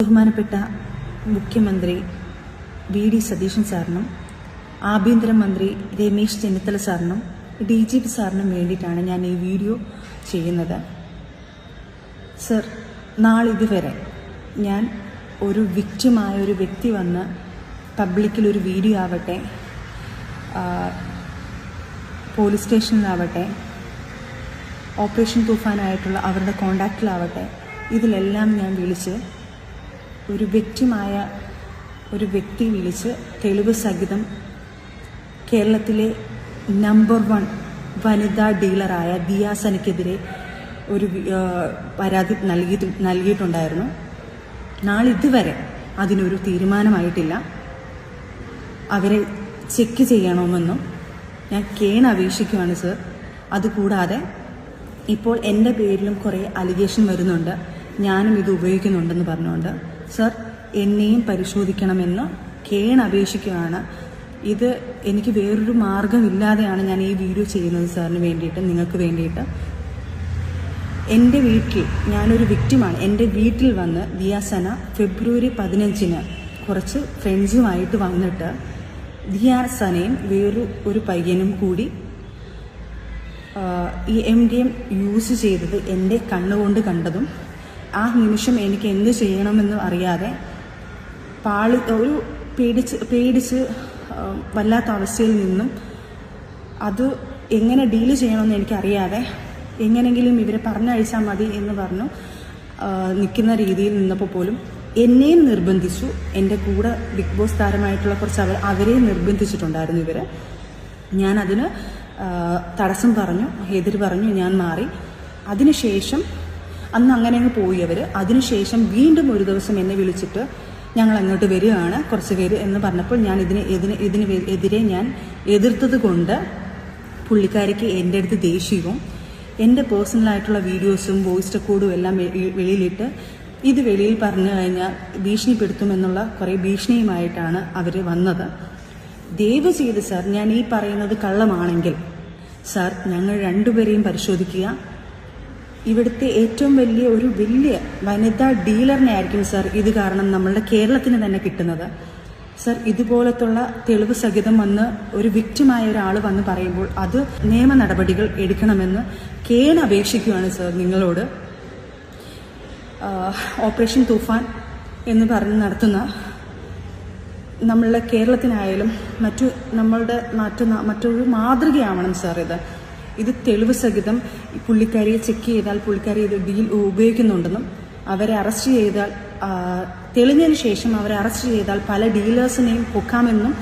ബഹുമാനപ്പെട്ട മുഖ്യമന്ത്രി വി.ഡി. സതീശൻ സാറിനും ആഭ്യന്തരമന്ത്രി രമേശ് ചെന്നിത്തല സാറിനും DGP സാറിനും വേണ്ടിയിട്ടാണ് ഞാൻ ഈ വീഡിയോ ചെയ്യുന്നത്. സർ, നാളിതുവരെ ഞാൻ ഒരു വിക്റ്റിമായ ഒരു വ്യക്തി വന്ന് പബ്ലിക്കിലൊരു വീഡിയോ ആവട്ടെ, പോലീസ് സ്റ്റേഷനിലാവട്ടെ, ഓപ്പറേഷൻ തൂഫാനായിട്ടുള്ള അവരുടെ കോണ്ടാക്റ്റിലാവട്ടെ, ഇതിലെല്ലാം ഞാൻ വിളിച്ച് ഒരു വ്യക്തിമായ ഒരു വ്യക്തി വിളിച്ച് തെളിവ് സഹിതം കേരളത്തിലെ നമ്പർ 1 വനിതാ ഡീലറായ ദിയാസനയ്ക്കെതിരെ ഒരു പരാതി നൽകിയിട്ടുണ്ടായിരുന്നു. നാളിതുവരെ അതിനൊരു തീരുമാനമായിട്ടില്ല. അവരെ ചെക്ക് ചെയ്യണമെന്നും ഞാൻ അപേക്ഷിക്കുകയാണ് സർ. അതുകൂടാതെ ഇപ്പോൾ എൻ്റെ പേരിലും കുറേ അലിഗേഷൻ വരുന്നുണ്ട്, ഞാനും ഇത് ഉപയോഗിക്കുന്നുണ്ടെന്ന് പറഞ്ഞുകൊണ്ട്. സർ, എന്നെയും പരിശോധിക്കണമെന്ന് അപേക്ഷിക്കുകയാണ്. ഇത് എനിക്ക് വേറൊരു മാർഗമില്ലാതെയാണ് ഞാൻ ഈ വീഡിയോ ചെയ്യുന്നത് സാറിന് വേണ്ടിയിട്ട്, നിങ്ങൾക്ക് വേണ്ടിയിട്ട്. എൻ്റെ വീട്ടിൽ ഞാനൊരു വിക്റ്റിമാണ്. എൻ്റെ വീട്ടിൽ വന്ന് ദിയാസന ഫെബ്രുവരി 15 കുറച്ച് ഫ്രണ്ട്സുമായിട്ട് വന്നിട്ട് ദിയാസനയും ഒരു പയ്യനും കൂടി ഈ MDM യൂസ് ചെയ്തത് എൻ്റെ കണ്ണുകൊണ്ട് കണ്ടതും ആ നിമിഷം എനിക്ക് എന്ത് ചെയ്യണമെന്ന് അറിയാതെ ഒരു പേടിച്ച് വല്ലാത്ത അവസ്ഥയിൽ നിന്നും അത് എങ്ങനെ ഡീല് ചെയ്യണമെന്ന് എനിക്കറിയാതെ എങ്ങനെങ്കിലും ഇവരെ പറഞ്ഞയച്ചാൽ മതി എന്ന് പറഞ്ഞു നിൽക്കുന്ന രീതിയിൽ നിന്നപ്പോൾ പോലും എന്നെയും നിർബന്ധിച്ചു. എൻ്റെ കൂടെ ബിഗ് ബോസ് താരമായിട്ടുള്ള കുറച്ച് അവരെയും നിർബന്ധിച്ചിട്ടുണ്ടായിരുന്നു ഇവർ. ഞാനതിന് തടസ്സം പറഞ്ഞു, എതിര് പറഞ്ഞു, ഞാൻ മാറി. അതിനുശേഷം അന്ന് അങ്ങനെ അങ്ങ് പോയി അവർ. അതിനുശേഷം വീണ്ടും ഒരു ദിവസം എന്നെ വിളിച്ചിട്ട് ഞങ്ങൾ അങ്ങോട്ട് വരികയാണ് കുറച്ച് പേര് എന്ന് പറഞ്ഞപ്പോൾ ഞാൻ ഇതിനെതിരെ ഞാൻ എതിർത്തത് കൊണ്ട് പുള്ളിക്കാരിക്ക് എൻ്റെ അടുത്ത് ദേഷ്യവും എൻ്റെ പേഴ്സണലായിട്ടുള്ള വീഡിയോസും വോയിസ് റെക്കോർഡും എല്ലാം വെളിയിലിട്ട് ഇത് വെളിയിൽ പറഞ്ഞു കഴിഞ്ഞാൽ ഭീഷണിപ്പെടുത്തുമെന്നുള്ള കുറേ ഭീഷണിയുമായിട്ടാണ് അവർ വന്നത്. ദയവ് ചെയ്ത് സാർ, ഞാൻ ഈ പറയുന്നത് കള്ളമാണെങ്കിൽ സാർ ഞങ്ങൾ രണ്ടുപേരെയും പരിശോധിക്കുക. ഇവിടുത്തെ ഏറ്റവും വലിയ വനിതാ ഡീലറിനെ ആയിരിക്കും സാർ ഇത് കാരണം നമ്മളുടെ കേരളത്തിന് തന്നെ കിട്ടുന്നത്. സാർ, ഇതുപോലത്തുള്ള തെളിവ് സഹിതം വന്ന് ഒരു വിക്റ്റിമായ ഒരാൾ വന്ന് പറയുമ്പോൾ അത് നിയമ നടപടികൾ എടുക്കണമെന്ന് അപേക്ഷിക്കുകയാണ് സാർ നിങ്ങളോട്. ഓപ്പറേഷൻ തൂഫാൻ എന്ന് പറഞ്ഞ് നടത്തുന്ന നമ്മളുടെ കേരളത്തിനായാലും മറ്റൊരു മാതൃകയാവണം സാർ. ഇത് തെളിവ് സഹിതം പുള്ളിക്കാരിയെ ചെക്ക് ചെയ്താൽ പുള്ളിക്കാരി ഇത് ഉപയോഗിക്കുന്നുണ്ടെന്നും അവരെ അറസ്റ്റ് ചെയ്താൽ തെളിഞ്ഞതിന് ശേഷം അവരെ അറസ്റ്റ് ചെയ്താൽ പല ഡീലേഴ്സിനെയും പൊക്കാമെന്നും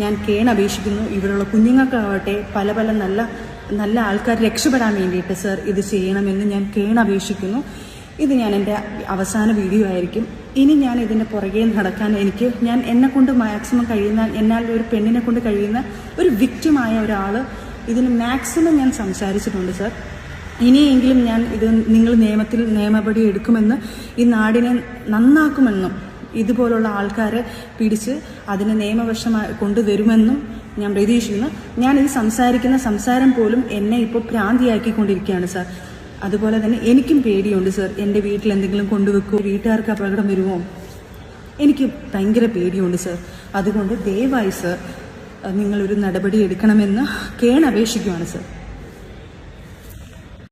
ഞാൻ അപേക്ഷിക്കുന്നു. ഇവിടെയുള്ള കുഞ്ഞുങ്ങൾക്കാവട്ടെ പല നല്ല ആൾക്കാർ രക്ഷപ്പെടാൻ വേണ്ടിയിട്ട് സാർ ഇത് ചെയ്യണമെന്ന് ഞാൻ അപേക്ഷിക്കുന്നു. ഇത് എൻ്റെ അവസാന വീഡിയോ ആയിരിക്കും. ഇനി ഞാൻ ഇതിൻ്റെ പുറകെ നടക്കാൻ ഞാൻ എന്നെക്കൊണ്ട് മാക്സിമം കഴിയുന്ന, എന്നാൽ ഒരു പെണ്ണിനെ കൊണ്ട് കഴിയുന്ന ഒരു വിക്റ്റിമായ ഒരാൾ ഇതിന് മാക്സിമം ഞാൻ സംസാരിച്ചിട്ടുണ്ട് സാർ. ഇനിയെങ്കിലും ഞാൻ ഇത് നിങ്ങൾ നിയമപടി എടുക്കുമെന്ന്, ഈ നാടിനെ നന്നാക്കുമെന്നും ഇതുപോലുള്ള ആൾക്കാരെ പിടിച്ച് അതിനെ നിയമവശമായി കൊണ്ടുവരുമെന്നും ഞാൻ പ്രതീക്ഷിക്കുന്നു. ഞാൻ ഈ സംസാരിക്കുന്ന സംസാരം പോലും എന്നെ ഇപ്പോൾ ഭ്രാന്തിയാക്കിക്കൊണ്ടിരിക്കുകയാണ് സാർ. അതുപോലെ തന്നെ എനിക്കും പേടിയുണ്ട് സാർ. എൻ്റെ വീട്ടിൽ എന്തെങ്കിലും കൊണ്ടുവെക്കുമോ, വീട്ടുകാർക്ക് അപകടം വരുമോ, എനിക്ക് ഭയങ്കര പേടിയുണ്ട് സാർ. അതുകൊണ്ട് ദയവായി സാർ നിങ്ങളൊരു നടപടി എടുക്കണമെന്ന് അപേക്ഷിക്കുകയാണ് സാർ.